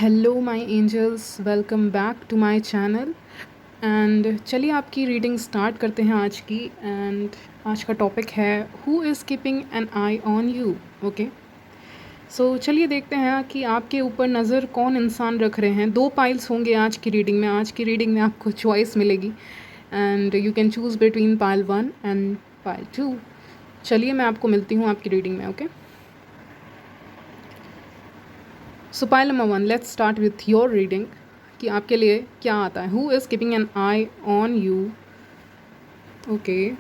Hello my angels, welcome back to my channel. And चलिए आपकी reading start करते हैं आज की। एंड आज का टॉपिक है who is keeping an eye on you. Okay, so चलिए देखते हैं कि आपके ऊपर नज़र कौन इंसान रख रहे हैं। दो पाइल्स होंगे आज की रीडिंग में। आज की रीडिंग में आपको चॉइस मिलेगी and you can choose between pile 1 and pile 2। चलिए मैं आपको मिलती हूँ आपकी रीडिंग में। Okay, so pile number 1, let's start with your reading कि आपके लिए क्या आता है। Who is keeping an eye on you. Okay,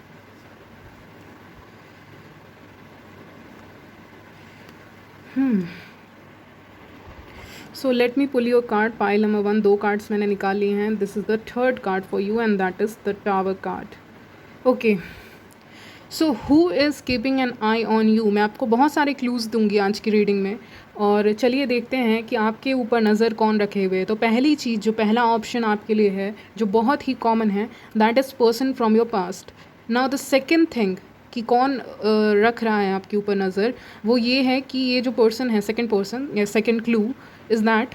so let me pull your card. Pile number 1, दो कार्ड्स मैंने निकाल लिए हैं। This is the third card for you and that is the tower card. Okay, so who is keeping an eye on you. मैं आपको बहुत सारे clues दूंगी आज की रीडिंग में, और चलिए देखते हैं कि आपके ऊपर नज़र कौन रखे हुए है। तो पहली चीज़, जो पहला ऑप्शन आपके लिए है, जो बहुत ही कॉमन है, that is person from your past. Now the second thing कि कौन रख रहा है आपके ऊपर नज़र, वो ये है कि ये जो पर्सन है, सेकेंड पर्सन या सेकेंड क्लू इज़ दैट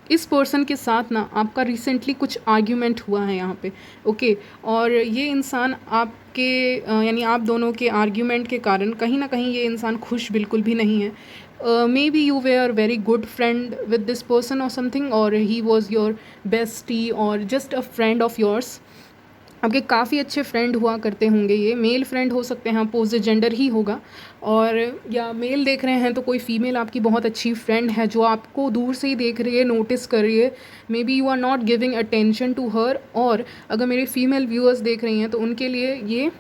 इस पर्सन के साथ ना आपका रिसेंटली कुछ आर्ग्यूमेंट हुआ है यहाँ पे। ओके, और ये इंसान आपके यानी आप दोनों के आर्ग्यूमेंट के कारण कहीं ना कहीं ये इंसान खुश बिल्कुल भी नहीं है। Maybe you were very good friend with this person और समथिंग, और ही वॉज योर बेस्टी और just a friend of yours. आपके काफ़ी अच्छे फ्रेंड हुआ करते होंगे। ये मेल फ्रेंड हो सकते हैं, अपोजिट जेंडर ही होगा। और या मेल देख रहे हैं तो कोई फीमेल आपकी बहुत अच्छी फ्रेंड है जो आपको दूर से ही देख रही है, नोटिस कर रही है। Maybe you are not giving attention to her. और अगर मेरे फीमेल व्यूअर्स देख रही हैं तो उनके लिए ये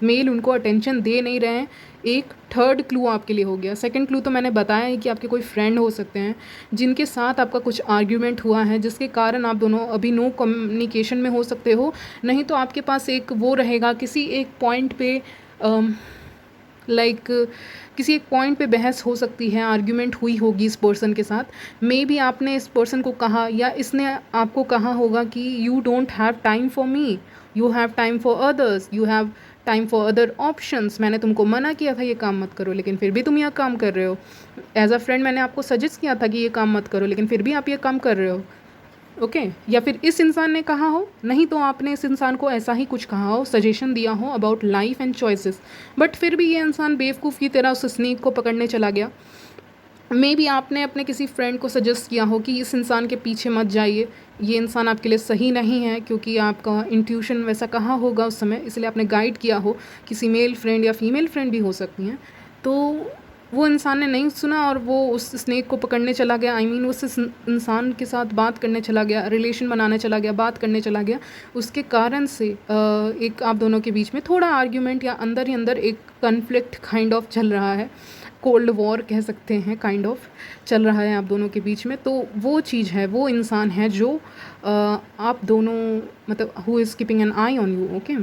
मेल उनको अटेंशन दे नहीं रहे हैं। एक थर्ड क्लू आपके लिए हो गया। सेकंड क्लू तो मैंने बताया है कि आपके कोई फ्रेंड हो सकते हैं जिनके साथ आपका कुछ आर्ग्यूमेंट हुआ है, जिसके कारण आप दोनों अभी नो कम्युनिकेशन में हो सकते हो। नहीं तो आपके पास एक वो रहेगा किसी एक पॉइंट पे, लाइक किसी एक पॉइंट पे बहस हो सकती है, आर्ग्यूमेंट हुई होगी इस पर्सन के साथ। मे बी आपने इस पर्सन को कहा या इसने आपको कहा होगा कि you don't have time for me, you have time for others, you have time for other options. मैंने तुमको मना किया था ये काम मत करो, लेकिन फिर भी तुम यह काम कर रहे हो। एज अ फ्रेंड मैंने आपको सजेस्ट किया था कि ये काम मत करो, लेकिन फिर भी आप ये काम कर रहे हो। ओके, या फिर इस इंसान ने कहा हो, नहीं तो आपने इस इंसान को ऐसा ही कुछ कहा हो, सजेशन दिया हो about life and choices, but फिर भी ये इंसान बेवकूफ़ की तरह उस स्नेक को पकड़ने चला गया। मे बी आपने अपने किसी फ्रेंड को सजेस्ट किया हो कि इस इंसान के पीछे मत जाइए, ये इंसान आपके लिए सही नहीं है, क्योंकि आपका इंट्यूशन वैसा कहा होगा उस समय, इसलिए आपने गाइड किया हो। किसी मेल फ्रेंड या फीमेल फ्रेंड भी हो सकती हैं। तो वो इंसान ने नहीं सुना और वो उस स्नेक को पकड़ने चला गया। आई मीन उस इंसान के साथ बात करने चला गया, रिलेशन बनाने चला गया, बात करने चला गया। उसके कारण से एक आप दोनों के बीच में थोड़ा आर्ग्यूमेंट या अंदर ही अंदर एक कन्फ्लिक्ट काइंड ऑफ चल रहा है। कोल्ड वॉर कह सकते हैं, काइंड ऑफ चल रहा है आप दोनों के बीच में। तो वो चीज़ है, वो इंसान है जो आप दोनों, मतलब who is keeping an eye on you. Okay,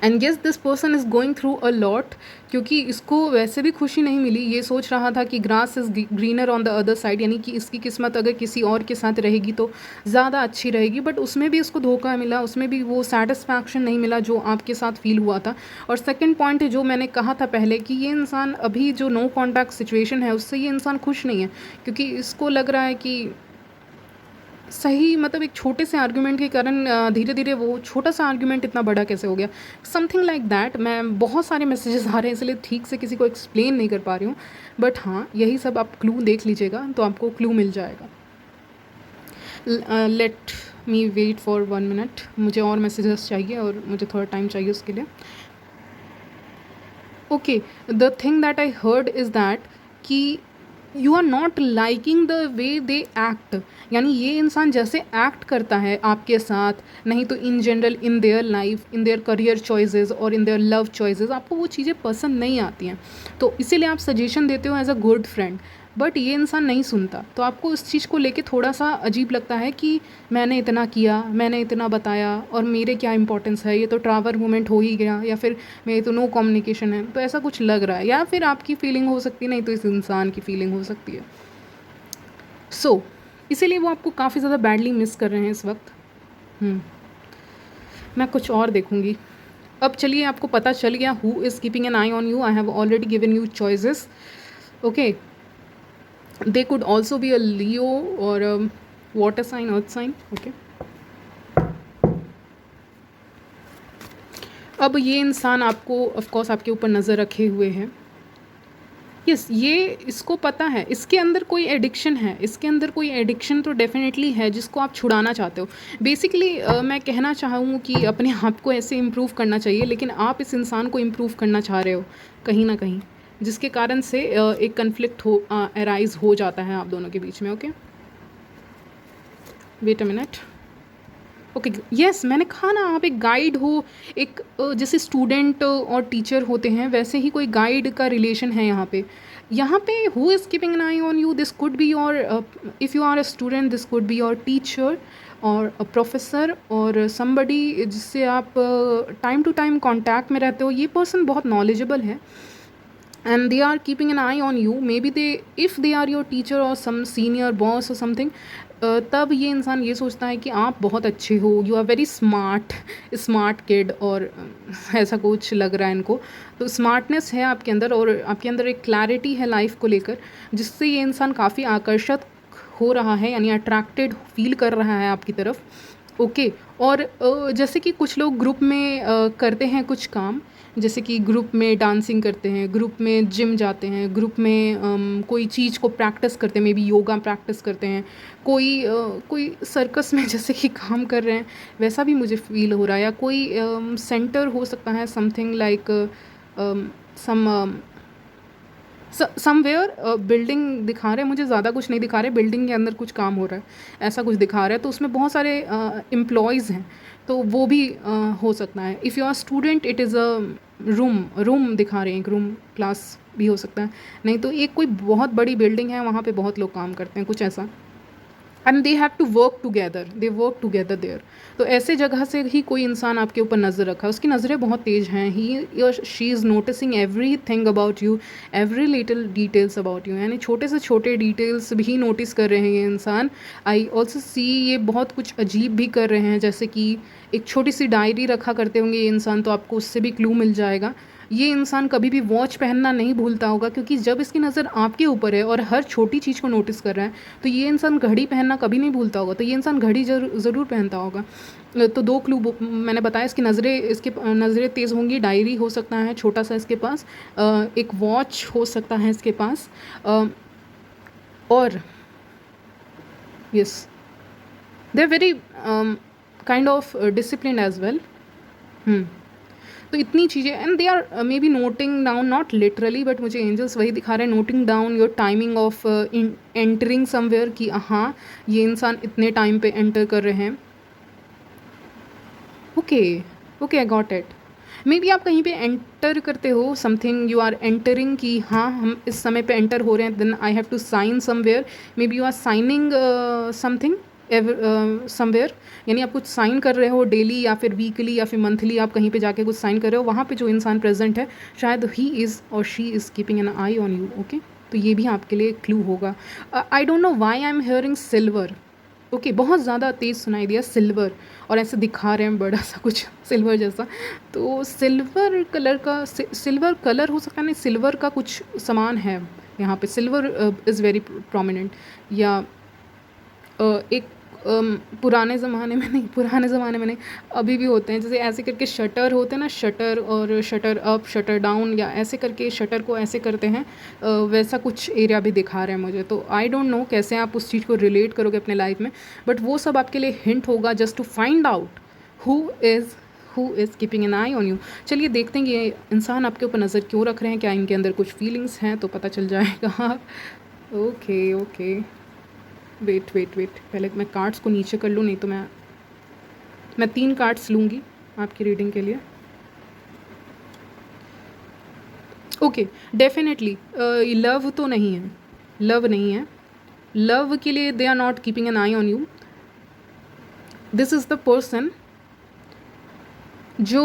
and guess this person is going through a lot, क्योंकि इसको वैसे भी खुशी नहीं मिली। ये सोच रहा था कि grass is greener on the other side, यानी कि इसकी किस्मत अगर किसी और के साथ रहेगी तो ज़्यादा अच्छी रहेगी, बट उसमें भी उसको धोखा मिला, उसमें भी वो सेटिस्फैक्शन नहीं मिला जो आपके साथ फील हुआ था। और सेकंड पॉइंट जो मैंने कहा था पहले कि ये इंसान अभी जो नो कॉन्टैक्ट सिचुएशन है उससे ये इंसान खुश नहीं है, क्योंकि इसको लग रहा है कि सही, मतलब एक छोटे से आर्ग्यूमेंट के कारण धीरे धीरे वो छोटा सा आर्ग्यूमेंट इतना बड़ा कैसे हो गया, समथिंग लाइक दैट। मैं बहुत सारे मैसेजेस आ रहे हैं इसलिए ठीक से किसी को एक्सप्लेन नहीं कर पा रही हूँ, बट हाँ यही सब आप क्लू देख लीजिएगा तो आपको क्लू मिल जाएगा। Let me wait for 1 minute, मुझे और मैसेजेस चाहिए और मुझे थोड़ा टाइम चाहिए उसके लिए। Okay, the thing that I heard is that कि you are not liking the way they act, यानी ये इंसान जैसे एक्ट करता है आपके साथ, नहीं तो in general in their life, in their career choices और इन देयर लव चॉइसेस, आपको वो चीज़ें पसंद नहीं आती हैं। तो इसीलिए आप सजेशन देते हो as a good friend, but ये इंसान नहीं सुनता। तो आपको इस चीज़ को लेके थोड़ा सा अजीब लगता है कि मैंने इतना किया, मैंने इतना बताया, और मेरे क्या इंपॉर्टेंस है, ये तो ट्रावर मोमेंट हो ही गया, या फिर मेरे तो नो कम्युनिकेशन है। तो ऐसा कुछ लग रहा है, या फिर आपकी फीलिंग हो सकती है, नहीं तो इस इंसान की फीलिंग हो सकती है। सो इसीलिए वो आपको काफ़ी ज़्यादा बैडली मिस कर रहे हैं इस वक्त। मैं कुछ और देखूंगी। अब चलिए, आपको पता चल गया who is keeping an eye on you. I have already given you choices. Okay, They could also be a Leo or a water sign, earth sign. Okay. अब ये इंसान आपको ऑफ कोर्स आपके ऊपर नज़र रखे हुए है। यस, ये इसको पता है इसके अंदर कोई एडिक्शन है, इसके अंदर कोई एडिक्शन तो डेफिनेटली है जिसको आप छुड़ाना चाहते हो। बेसिकली मैं कहना चाहूँ कि अपने आप को ऐसे इम्प्रूव करना चाहिए, लेकिन आप इस इंसान को इम्प्रूव करना चाह रहे हो कहीं ना कहीं, जिसके कारण से एक कन्फ्लिक्ट हो अराइज हो जाता है आप दोनों के बीच में। Okay, wait a minute. Okay, yes, मैंने कहा ना, आप एक गाइड हो, एक जैसे स्टूडेंट और टीचर होते हैं वैसे ही कोई गाइड का रिलेशन है यहाँ पे। यहाँ पे who is keeping an eye on you, this could be your, if you are a student this could be your teacher और अ प्रोफेसर और समबडी जिससे आप टाइम टू टाइम कांटेक्ट में रहते हो। ये पर्सन बहुत नॉलेजेबल है and they are keeping an eye on you. Maybe they, if they are your teacher or some senior boss or something, तब ये इंसान ये सोचता है कि आप बहुत अच्छे हो, you are very smart kid, और ऐसा कुछ लग रहा है इनको। तो स्मार्टनेस है आपके अंदर और आपके अंदर एक क्लैरिटी है लाइफ को लेकर, जिससे ये इंसान काफ़ी आकर्षित हो रहा है, यानी अट्रैक्टेड फील कर रहा है आपकी तरफ। ओके, और जैसे कि कुछ लोग ग्रुप में करते हैं कुछ काम, जैसे कि ग्रुप में डांसिंग करते हैं, ग्रुप में जिम जाते हैं, ग्रुप में कोई चीज़ को प्रैक्टिस करते हैं, मे बी योगा प्रैक्टिस करते हैं, कोई सर्कस में जैसे कि काम कर रहे हैं, वैसा भी मुझे फील हो रहा है। या कोई सेंटर हो सकता है, समथिंग लाइक समवेयर बिल्डिंग दिखा रहे हैं मुझे, ज़्यादा कुछ नहीं दिखा रहे, बिल्डिंग के अंदर कुछ काम हो रहा है ऐसा कुछ दिखा रहा है। तो उसमें बहुत सारे एम्प्लॉयज़ हैं, तो वो भी हो सकता है। If you are student it is a room दिखा रहे हैं, एक रूम क्लास भी हो सकता है, नहीं तो एक कोई बहुत बड़ी बिल्डिंग है, वहाँ पे बहुत लोग काम करते हैं, कुछ ऐसा। And they have to work together there. तो ऐसे जगह से ही कोई इंसान आपके ऊपर नज़र रखा है, उसकी नज़रें बहुत तेज़ हैं, he she is noticing everything about you, every little details about you, यानी छोटे से छोटे डिटेल्स भी नोटिस कर रहे हैं ये इंसान। आई ऑल्सो सी ये बहुत कुछ अजीब भी कर रहे हैं, जैसे कि एक छोटी सी डायरी रखा करते होंगे ये इंसान, तो आपको उससे भी क्लू मिल जाएगा। ये इंसान कभी भी वॉच पहनना नहीं भूलता होगा, क्योंकि जब इसकी नज़र आपके ऊपर है और हर छोटी चीज़ को नोटिस कर रहा है, तो ये इंसान घड़ी पहनना कभी नहीं भूलता होगा, तो ये इंसान घड़ी ज़रूर पहनता होगा। तो दो क्लू मैंने बताया, इसकी नज़रें तेज़ होंगी, डायरी हो सकता है छोटा सा इसके पास, एक वॉच हो सकता है इसके पास, और yes they are very kind of discipline as well. तो इतनी चीज़ें, and they are maybe noting down, not literally but मुझे एंजल्स वही दिखा रहे हैं, noting down your timing of entering somewhere, कि हाँ ये इंसान इतने टाइम पे एंटर कर रहे हैं। Okay I got it. May be आप कहीं पे एंटर करते हो, समथिंग यू आर एंटरिंग, कि हाँ हम इस समय पे एंटर हो रहे हैं, then I have to sign somewhere, maybe you are signing something somewhere, यानी आप कुछ साइन कर रहे हो डेली या फिर वीकली या फिर मंथली, आप कहीं पे जाके कुछ साइन कर रहे हो, वहाँ पे जो इंसान प्रेजेंट है शायद ही इज़ और she is keeping an eye on you. Okay, तो ये भी आपके लिए क्लू होगा। I don't know why I am hearing silver. Okay, बहुत ज़्यादा तेज़ सुनाई दिया सिल्वर, और ऐसे दिखा रहे हैं बड़ा सा कुछ सिल्वर जैसा, तो सिल्वर कलर हो सकता है, नहीं सिल्वर का कुछ सामान है यहाँ पे, सिल्वर इज़ वेरी प्रोमिनेंट। या एक पुराने ज़माने में नहीं, अभी भी होते हैं, जैसे ऐसे करके शटर होते हैं ना, शटर और शटर अप शटर डाउन, या ऐसे करके शटर को ऐसे करते हैं, वैसा कुछ एरिया भी दिखा रहे हैं मुझे। तो आई डोंट नो कैसे आप उस चीज़ को रिलेट करोगे अपने लाइफ में, बट वो सब आपके लिए हिंट होगा just to find out who is keeping an eye on you. चलिए देखते हैं ये इंसान आपके ऊपर नज़र क्यों रख रहे हैं, क्या इनके अंदर कुछ फीलिंग्स हैं, तो पता चल जाएगा। ओके वेट, पहले मैं कार्ड्स को नीचे कर लूँ, नहीं तो मैं 3 कार्ड्स लूँगी आपकी रीडिंग के लिए। ओके, डेफिनेटली लव तो नहीं है, लव के लिए they are not keeping an eye on you. This is the person जो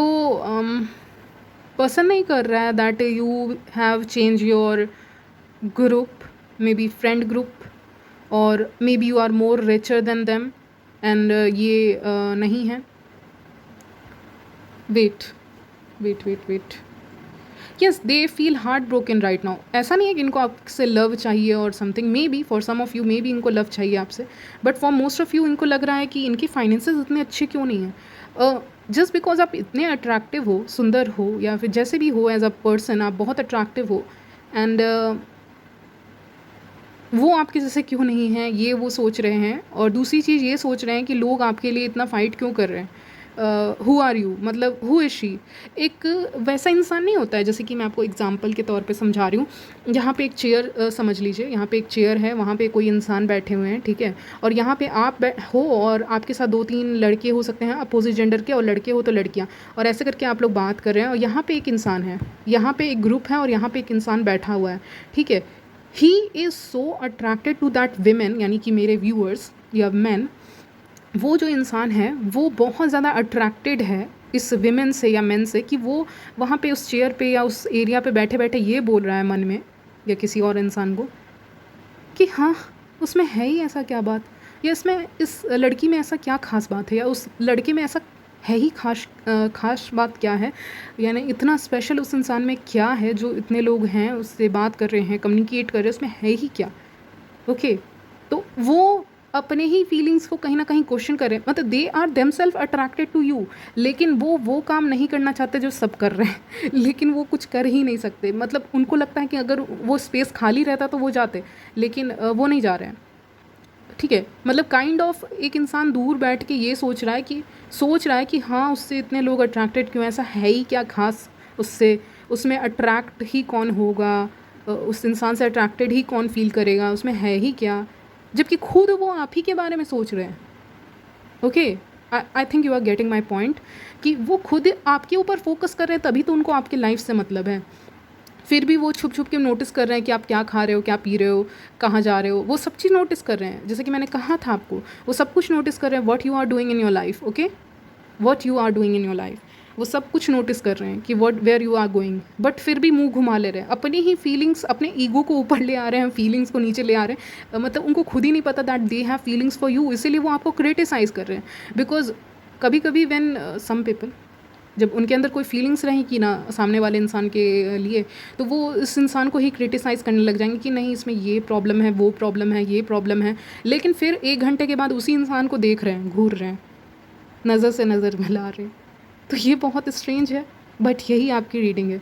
पसंद नहीं कर रहा है that you have change your group, maybe friend group, और maybe you are more richer than them, and ये नहीं है। Wait, yes, they feel heart broken right now. ऐसा नहीं है कि इनको आपसे लव चाहिए और something, maybe for some of you may be इनको लव चाहिए आपसे, but for most of you इनको लग रहा है कि इनकी फाइनेंसेस इतने अच्छे क्यों नहीं हैं। जस्ट बिकॉज आप इतने अट्रैक्टिव हो, सुंदर हो, या फिर जैसे भी हो एज अ पर्सन आप बहुत अट्रैक्टिव हो, एंड वो आपके जैसे क्यों नहीं हैं, ये वो सोच रहे हैं। और दूसरी चीज़ ये सोच रहे हैं कि लोग आपके लिए इतना फ़ाइट क्यों कर रहे हैं। हु आर यू, मतलब हु इज़ शी। एक वैसा इंसान नहीं होता है, जैसे कि मैं आपको एग्जांपल के तौर पे समझा रही हूँ। यहाँ पे एक चेयर समझ लीजिए, यहाँ पे एक चेयर है, वहाँ पे कोई इंसान बैठे हुए हैं, ठीक है। और यहाँ पे आप हो और आपके साथ 2-3 लड़के हो सकते हैं अपोजिट जेंडर के, और लड़के हो तो लड़कियाँ, और ऐसे करके आप लोग बात कर रहे हैं। और यहाँ पे एक इंसान है, यहाँ पे एक ग्रुप है, और यहाँ पे एक इंसान बैठा हुआ है, ठीक है। He is so attracted to that women, यानी कि मेरे व्यूअर्स या मैन, वो जो इंसान है वो बहुत ज़्यादा अट्रैक्टेड है इस विमेन से या मेन से, कि वो वहाँ पे उस चेयर पे या उस एरिया पे बैठे बैठे ये बोल रहा है मन में, या किसी और इंसान को, कि हाँ, उसमें है ही ऐसा क्या बात, या इसमें इस लड़की में ऐसा क्या खास बात है, या उस लड़के में ऐसा है ही खास बात क्या है, यानी इतना स्पेशल उस इंसान में क्या है जो इतने लोग हैं उससे बात कर रहे हैं, कम्युनिकेट कर रहे हैं, उसमें है ही क्या। ओके, तो वो अपने ही फीलिंग्स को कहीं ना कहीं क्वेश्चन करें, मतलब they are themselves attracted to you, लेकिन वो काम नहीं करना चाहते जो सब कर रहे हैं लेकिन वो कुछ कर ही नहीं सकते। मतलब उनको लगता है कि अगर वो स्पेस खाली रहता तो वो जाते, लेकिन वो नहीं जा रहे हैं, ठीक है। मतलब काइंड ऑफ एक इंसान दूर बैठ के ये सोच रहा है कि हाँ, उससे इतने लोग अट्रैक्टेड क्यों, ऐसा है ही क्या खास उससे, उसमें अट्रैक्ट ही कौन होगा, उस इंसान से अट्रैक्टेड ही कौन फील करेगा, उसमें है ही क्या, जबकि खुद वो आप ही के बारे में सोच रहे हैं। Okay, I think you are getting my point, कि वो खुद आपके ऊपर फोकस कर रहे हैं, तभी तो उनको आपके लाइफ से मतलब है। फिर भी वो छुप छुप के नोटिस कर रहे हैं कि आप क्या खा रहे हो, क्या पी रहे हो, कहाँ जा रहे हो, वो सब चीज़ नोटिस कर रहे हैं। जैसे कि मैंने कहा था आपको, वो सब कुछ नोटिस कर रहे हैं, what you are doing in your life. Okay, what you are doing in your life, वो सब कुछ नोटिस कर रहे हैं कि what where you are going, but फिर भी मुंह घुमा ले रहे हैं, अपनी ही फीलिंग्स, अपने ईगो को ऊपर ले आ रहे हैं, फीलिंग्स को नीचे ले आ रहे हैं। मतलब उनको खुद ही नहीं पता that they have feelings for you, इसीलिए वो आपको क्रिटिसाइज़ कर रहे हैं। बिकॉज कभी कभी व्हेन सम पीपल, जब उनके अंदर कोई फीलिंग्स रहेंगी ना सामने वाले इंसान के लिए, तो वो इस इंसान को ही क्रिटिसाइज़ करने लग जाएंगे कि नहीं, इसमें ये प्रॉब्लम है, वो प्रॉब्लम है, ये प्रॉब्लम है। लेकिन फिर 1 घंटे के बाद उसी इंसान को देख रहे हैं, घूर रहे हैं, नज़र से नज़र मिला रहे हैं। तो ये बहुत स्ट्रेंज है, बट यही आपकी रीडिंग है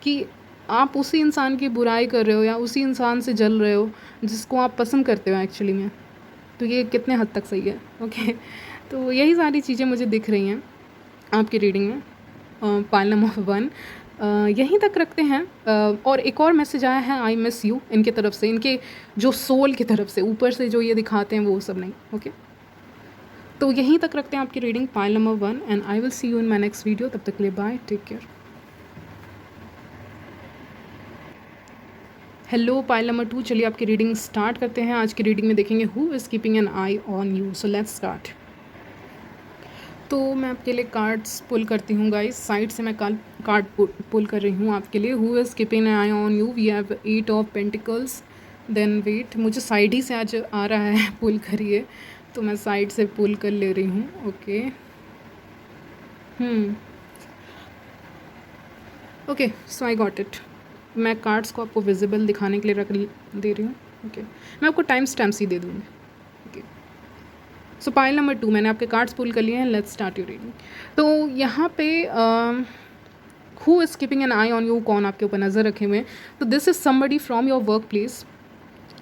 कि आप उसी इंसान की बुराई कर रहे हो या उसी इंसान से जल रहे हो जिसको आप पसंद करते हो एक्चुअली में। तो ये कितने हद तक सही है। ओके, तो यही सारी चीज़ें मुझे दिख रही हैं आपकी रीडिंग में। पाइल नंबर 1 यहीं तक रखते हैं। और एक और मैसेज आया है, आई मिस यू, इनके तरफ से, इनके जो सोल की तरफ से, ऊपर से जो ये दिखाते हैं वो सब नहीं। ओके, तो यहीं तक रखते हैं आपकी reading pile number 1, and I will see you in my next video. तब तक के लिए bye, take care. Hello pile number 2, चलिए आपकी रीडिंग स्टार्ट करते हैं। आज की रीडिंग में देखेंगे who is keeping an eye on you. So let's start. तो मैं आपके लिए कार्ड्स पुल करती हूँ गाइस, साइड से मैं कार्ड पुल कर रही हूँ आपके लिए। Who is keeping an eye on you, we have 8 of pentacles. Then wait, मुझे साइड ही से आज आ रहा है पुल करिए, तो मैं साइड से पुल कर ले रही हूँ। Okay, okay, so I got it. मैं कार्ड्स को आपको विजिबल दिखाने के लिए रख दे रही हूँ। ओके, मैं आपको टाइम स्टैम्प्स ही दे दूँगी। ओके, सो पाइल नंबर 2, मैंने आपके कार्ड्स पुल कर लिए हैं। Let's start your reading. तो यहाँ पे who is keeping an eye on you, कौन आपके ऊपर नज़र रखे हुए हैं। तो this is somebody from your work place.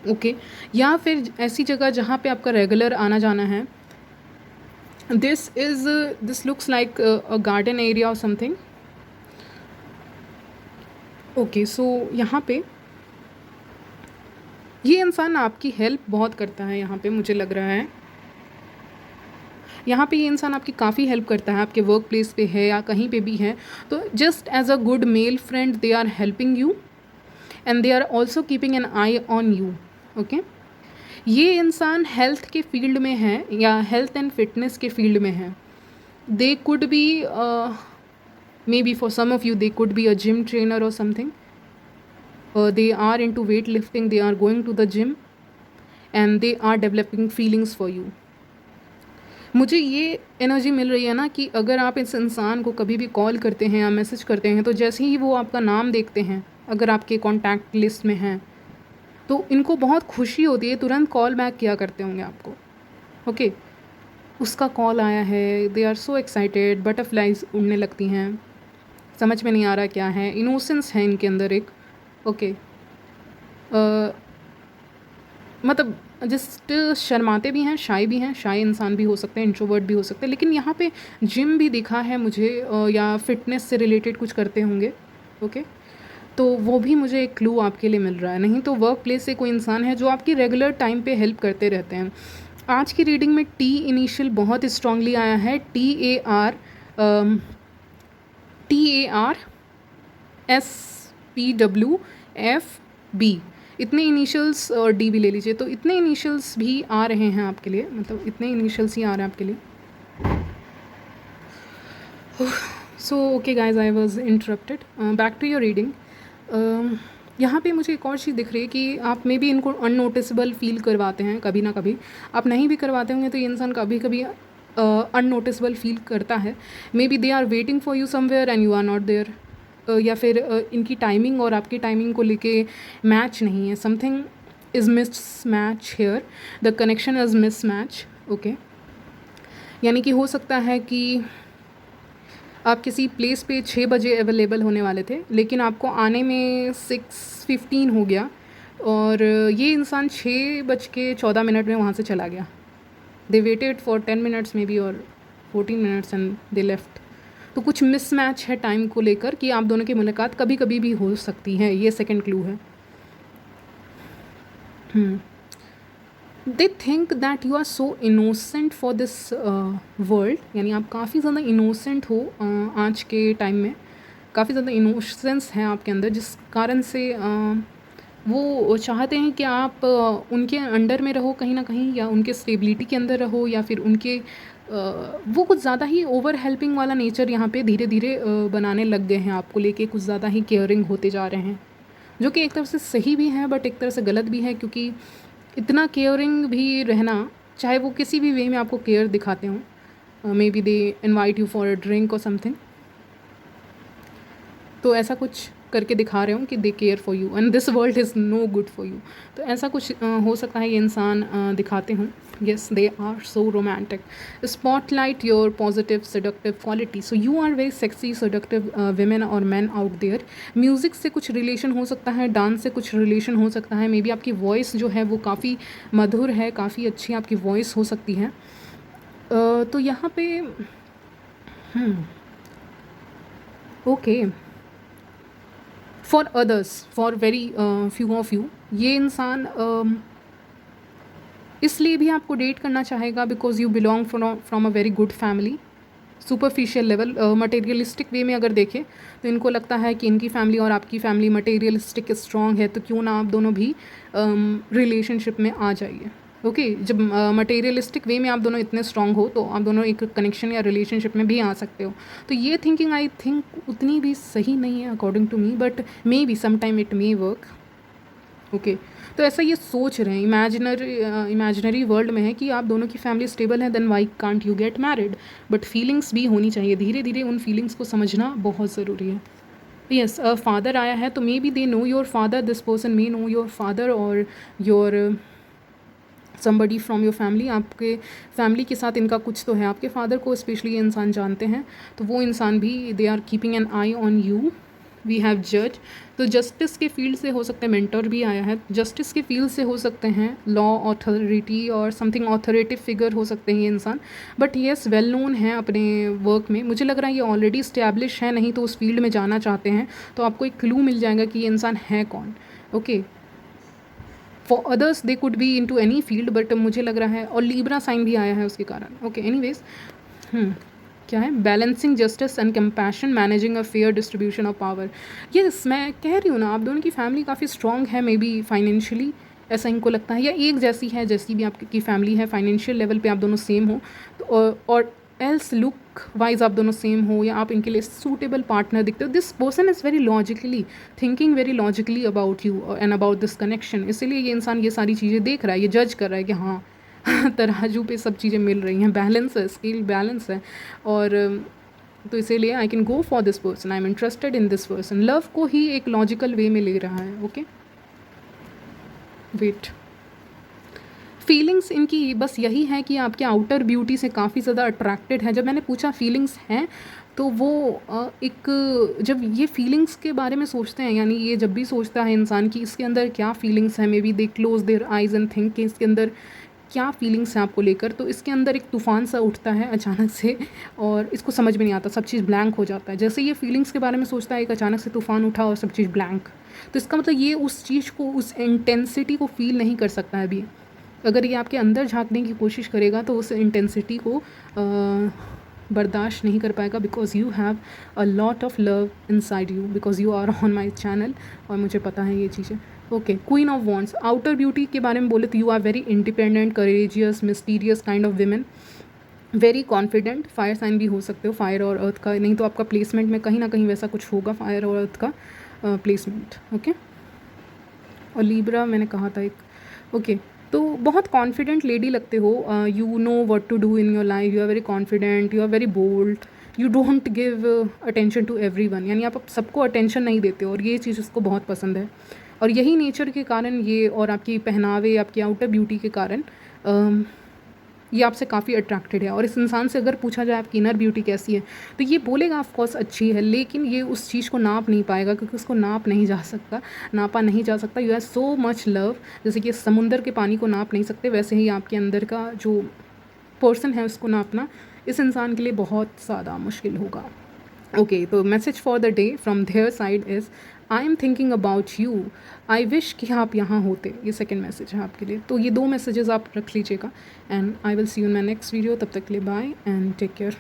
Okay, या फिर ऐसी जगह जहाँ पे आपका रेगुलर आना जाना है। This looks like a garden area और समथिंग। ओके, सो यहाँ पे ये इंसान आपकी हेल्प बहुत करता है। यहाँ पे मुझे लग रहा है यहाँ पे ये इंसान आपकी काफ़ी हेल्प करता है, आपके वर्क प्लेस पे है या कहीं पे भी है। तो just as a good male friend they are helping you, and they are also keeping an eye on you. Okay, ये इंसान हेल्थ के फील्ड में है या हेल्थ एंड फिटनेस के फील्ड में है। They could be maybe for some of you they could be a gym trainer और something. They are into weightlifting, they are going to the gym, and they are developing feelings for you. मुझे ये energy मिल रही है ना कि अगर आप इस इंसान को कभी भी कॉल करते हैं या मैसेज करते हैं तो जैसे ही वो आपका नाम देखते हैं, अगर आपके कॉन्टैक्ट लिस्ट में हैं, तो इनको बहुत खुशी होती है, तुरंत कॉल बैक किया करते होंगे आपको। ओके, उसका कॉल आया है, they are so excited, butterflies उड़ने लगती हैं, समझ में नहीं आ रहा क्या है, इनोसेंस है इनके अंदर एक। ओके, मतलब जस्ट शर्माते भी हैं, शाय भी हैं, शाय इंसान भी हो सकते हैं, इंट्रोवर्ट भी हो सकते हैं, लेकिन यहाँ पे जिम भी दिखा है मुझे, या फिटनेस से रिलेटेड कुछ करते होंगे। ओके, तो वो भी मुझे एक क्लू आपके लिए मिल रहा है। नहीं तो वर्क प्लेस से कोई इंसान है जो आपकी रेगुलर टाइम पे हेल्प करते रहते हैं। आज की रीडिंग में टी इनिशियल बहुत स्ट्रांगली आया है, TARSPWFB, इतने इनिशियल्स, और डी भी ले लीजिए, तो इतने इनिशियल्स भी आ रहे हैं आपके लिए, मतलब इतने इनिशियल्स ही आ रहे हैं आपके लिए। So okay guys, I was interrupted, back to your reading. यहाँ पे मुझे एक और चीज़ दिख रही है कि आप मे बी इनको अननोटिसेबल फील करवाते हैं कभी ना कभी। आप नहीं भी करवाते होंगे तो ये इंसान कभी कभी अननोटिसेबल फील करता है। Maybe they are waiting for you somewhere and you are not there, या फिर इनकी टाइमिंग और आपकी टाइमिंग को लेके मैच नहीं है, something is mismatch here, the connection is mismatch. Okay, यानी कि हो सकता है कि आप किसी प्लेस पे 6 बजे अवेलेबल होने वाले थे, लेकिन आपको आने में 6:15 हो गया, और ये इंसान 6:14 में वहाँ से चला गया। They waited for 10 minutes may be, और 14 मिनट्स एंड दे लेफ्ट। तो कुछ मिसमैच है टाइम को लेकर कि आप दोनों की मुलाकात कभी कभी भी हो सकती है, ये सेकंड क्लू है। They think that you are so innocent for this world, यानी आप काफ़ी ज़्यादा इनोसेंट हो आज के टाइम में, काफ़ी ज़्यादा इनोसेंस है आपके अंदर, जिस कारण से वो चाहते हैं कि आप उनके अंडर में रहो कहीं ना कहीं, या उनके स्टेबिलिटी के अंदर रहो, या फिर उनके वो कुछ ज़्यादा ही ओवर हेल्पिंग वाला नेचर यहाँ पे धीरे धीरे बनाने लग गए हैं आपको लेके, कुछ ज़्यादा ही केयरिंग होते जा रहे हैं, जो कि एक तरफ से सही भी है बट एक तरफ से गलत भी है, क्योंकि इतना केयरिंग भी रहना, चाहे वो किसी भी वे में आपको केयर दिखाते हों, maybe they invite you for a drink और समथिंग, तो ऐसा कुछ करके दिखा रहे हो कि they care for you and this world is no good for you, तो ऐसा कुछ हो सकता है ये इंसान दिखाते हों। Yes, they are so romantic, spotlight your positive seductive quality, so you are very sexy seductive women और मैन आउट देयर। म्यूज़िक से कुछ रिलेशन हो सकता है, डांस से कुछ रिलेशन हो सकता है, मे बी आपकी वॉइस जो है वो काफ़ी मधुर है, काफ़ी अच्छी आपकी वॉइस हो सकती है। तो यहाँ पे okay, for others, for very few of you, ये इंसान इसलिए भी आपको डेट करना चाहेगा because you belong from a very good family. Superficial level, materialistic way में अगर देखें तो इनको लगता है कि इनकी फैमिली और आपकी फैमिली मटेरियलिस्टिक स्ट्रॉन्ग है, तो क्यों ना आप दोनों भी रिलेशनशिप में आ जाइए। ओके, जब मटेरियलिस्टिक वे में आप दोनों इतने स्ट्रॉन्ग हो तो आप दोनों एक कनेक्शन या रिलेशनशिप में भी आ सकते हो। तो ये थिंकिंग आई थिंक उतनी भी सही नहीं है according to me, but maybe some time it may work. Okay, तो ऐसा ये सोच रहे हैं, इमेजिनरी वर्ल्ड में है कि आप दोनों की फैमिली स्टेबल है, then why can't you get married, but feelings भी होनी चाहिए, धीरे धीरे उन फीलिंग्स को समझना बहुत ज़रूरी है। यस, फादर आया है, तो maybe they know your father, this person may know your father और your somebody from your family, आपके फैमिली के साथ इनका कुछ तो है, आपके फादर को स्पेशली ये इंसान जानते हैं, तो वो इंसान भी they are keeping an eye on you. We have जज, तो जस्टिस के फील्ड से हो सकते हैं, मेंटर भी आया है, जस्टिस के फील्ड से हो सकते हैं, लॉ अथॉरिटी और समथिंग ऑथोरेटिव फिगर हो सकते हैं ये इंसान, बट येस वेल नोन है अपने वर्क में। मुझे लग रहा है ये ऑलरेडी इस्टेब्लिश है, नहीं तो उस फील्ड में जाना चाहते हैं, तो आपको एक क्लू मिल जाएगा कि ये इंसान है कौन। Okay, for others they could be into any field, but मुझे लग रहा है, और लीब्रा साइन भी आया है उसके कारण। ओके, एनीवेज, क्या है, balancing justice and compassion, managing a fair distribution of power. Yes, मैं कह रही हूँ ना, आप दोनों की फैमिली काफ़ी स्ट्रॉन्ग है, मे बी फाइनेंशियली, ऐसा इनको लगता है, या एक जैसी है, जैसी भी आपकी फैमिली है, फाइनेंशियल लेवल पे आप दोनों सेम हो, तो और एल्स लुक वाइज आप दोनों सेम हो, या आप इनके लिए सूटेबल पार्टनर दिखते हो। This person is very logically thinking, very logically about you and about this connection, इसीलिए ये इंसान ये सारी चीज़ें देख रहा है, ये जज कर रहा है कि हाँ तराजू पे सब चीज़ें मिल रही हैं, बैलेंस है, स्केल बैलेंस है। और तो इसीलिए I can go for this person, I am interested in this person. Love को ही एक लॉजिकल वे में ले रहा है। ओके, वेट, फीलिंग्स इनकी बस यही है कि आपके आउटर ब्यूटी से काफ़ी ज़्यादा अट्रैक्टेड है। जब मैंने पूछा फीलिंग्स हैं, तो वो एक जब ये फीलिंग्स के बारे में सोचते हैं, यानी ये जब भी सोचता है इंसान कि इसके अंदर क्या फीलिंग्स हैं, may be they close there eyes and think कि इसके अंदर क्या फीलिंग्स हैं आपको लेकर, तो इसके अंदर एक तूफ़ान सा उठता है अचानक से, और इसको समझ में नहीं आता, सब चीज़ ब्लैंक हो जाता है। जैसे ये फीलिंग्स के बारे में सोचता है, एक अचानक से तूफ़ान उठा और सब चीज़ ब्लैंक। तो इसका मतलब ये उस चीज़ को, उस इंटेंसिटी को फ़ील नहीं कर सकता है अभी। अगर ये आपके अंदर झाँकने की कोशिश करेगा तो उस इंटेंसिटी को बर्दाश्त नहीं कर पाएगा, because you have a lot of love inside you, because you are on my channel, और मुझे पता है ये चीज़ें। Okay, queen of wands, outer beauty के बारे में बोले तो you are very independent, courageous, mysterious kind of women, very confident. Fire sign भी हो सकते हो, फायर और अर्थ का, नहीं तो आपका प्लेसमेंट में कहीं ना कहीं वैसा कुछ होगा, फायर और अर्थ का प्लेसमेंट। ओके, और लीब्रा मैंने कहा था एक। ओके, तो बहुत कॉन्फिडेंट लेडी लगते हो, you know what to do in your life, you are very confident, you are very bold, you don't give attention to everyone, यानी आप सबको अटेंशन नहीं देते हो, और ये चीज़ उसको बहुत पसंद है। और यही नेचर के कारण ये, और आपकी पहनावे, आपकी आउटर ब्यूटी के कारण ये आपसे काफ़ी अट्रैक्टेड है। और इस इंसान से अगर पूछा जाए आपकी इनर ब्यूटी कैसी है, तो ये बोलेगा ऑफ कोर्स अच्छी है, लेकिन ये उस चीज़ को नाप नहीं पाएगा, क्योंकि उसको नाप नहीं जा सकता, नापा नहीं जा सकता। You have so much love, जैसे कि समुंदर के पानी को नाप नहीं सकते, वैसे ही आपके अंदर का जो पर्सन है उसको नापना इस इंसान के लिए बहुत ज़्यादा मुश्किल होगा। ओके, तो message for the day from their side is, I am thinking about you, I wish कि आप यहाँ होते। ये सेकंड मैसेज है आपके लिए। तो ये 2 मैसेजेस आप रख लीजिएगा, and I will see you in my next video. तब तक के लिए बाय एंड टेक केयर।